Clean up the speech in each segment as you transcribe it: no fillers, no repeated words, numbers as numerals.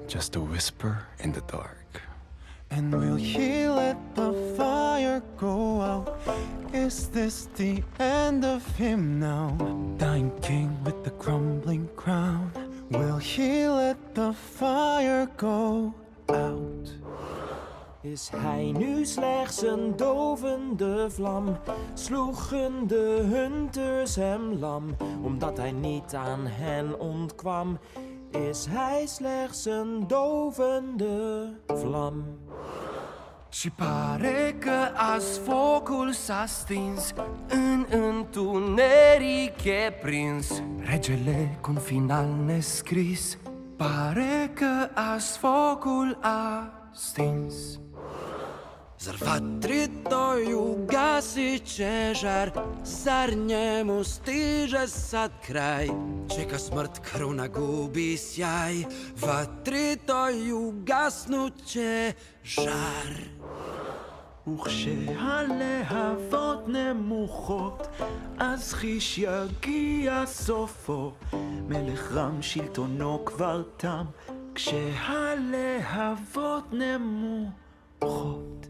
Just a whisper in the dark. And will he let the fire go out? Is this the end of him now? Dying king with the crumbling crown. Will he let the fire go out? Is hij nu slechts een dovende vlam? Sloegen de hunters hem lam, omdat hij niet aan hen ontkwam? Is hij slechts een dovende vlam? Și pare că azi focul s-a stins, în întuneric e prins regele cu un final nescris. Pare că azi focul a stins. Zarvatrito ugasi žar, zar njemu stiže sad kraj? Čeka smrt, kruna gubi sjaj, vatrito ugasnuće žar. וכשהלהבות נמוכות, אז חיש יגיע סופו. מלך רם שלטונו כבר תם, כשהלהבות נמוכות.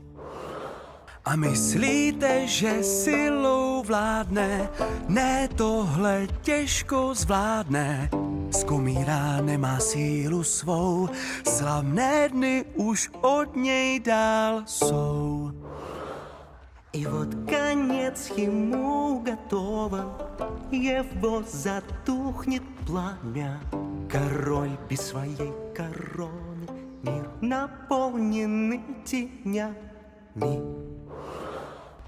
A myslíte, že silou vládne? Ne, tohle těžko zvládne. Skomírá nemá sílu svou, slavné dny už od něj dál jsou. И вот конец ему готово, его затухнет пламя. Король без своей короны, мир наполненный тенями.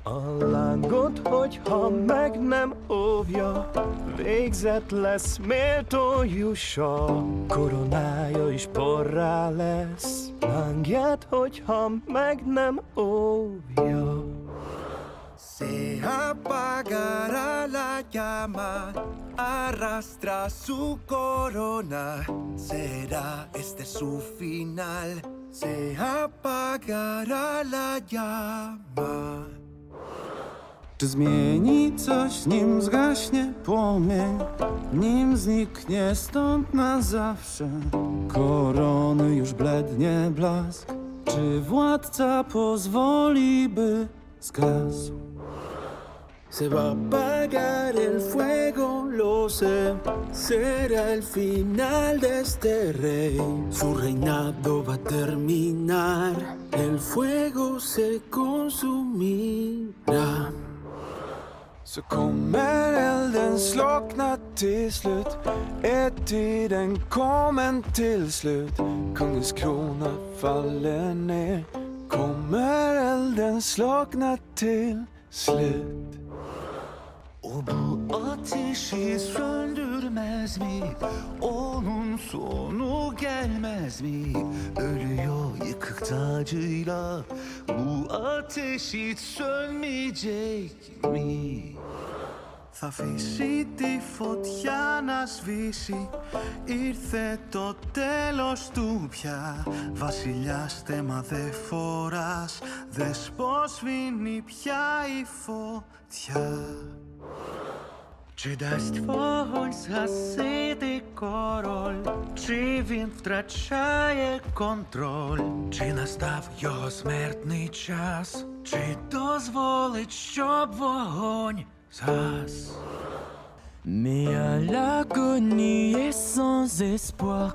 A lángot, hogyha meg nem óvja, végzett lesz, méltó jussa. Koronája is porrá lesz, lángját, hogyha meg nem óvja. Se apagará la llama, arrastra su corona. Será este su final, se apagará la llama. Czy zmieni coś, nim zgaśnie płomień, nim zniknie stąd na zawsze? Korony już blednie blask, czy władca pozwoli, by zgasł? Se va a apagar el fuego, lo sé, será el final de este rey. Su reinado va a terminar, el fuego se consumirá. Så kommer elden slockna till slut, är tiden kommen till slut. Kungens krona faller ner, kommer elden slockna till slut. O bu ateşi söndürmez mi? Onun sonu gelmez mi? Ölüyor yıkık tacıyla, bu ateş hiç sönmeyecek mi? Θα αφήσει τη φωτιά να σβήσει, ήρθε το τέλος του πια. Βασιλιά στέμα δε φοράς, δες πως σβήνει πια η φωτιά. Czy dać twój zasady korol, czy він втрачає контроль, чи настав його смертний час, чи дозволить, щоб вогонь zas. Mais à l'agonie et sans espoir,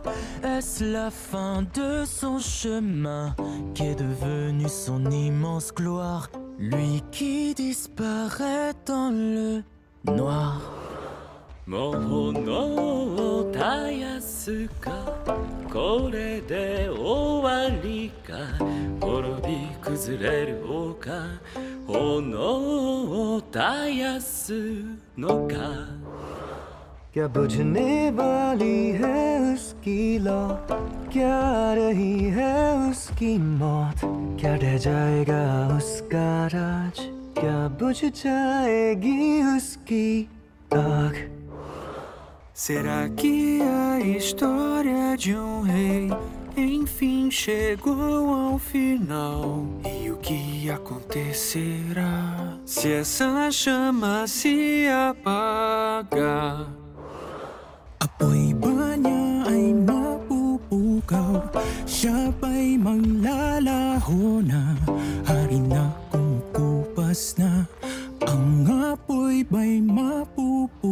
est-ce la fin de son chemin qu'est devenue son immense gloire, lui qui disparaît dans le noir? Mohono tayasuka, kore de owari ka, horobi kuzureru oka, hono tayasu no ka. क्या बुझने वाली है उसकी लौ, क्या रही है उसकी मौत? क्या रह जाएगा उसका राज, क्या बुझ जाएगी उसकी आग? Será que a história de rei enfim chegou ao final? E o que acontecerá se essa chama se apagar? Apoy ba niya ay mapupuno? Siya ba'y maglalaho na, hari na kumukupas na, ang apoy ba'y mapupukaw.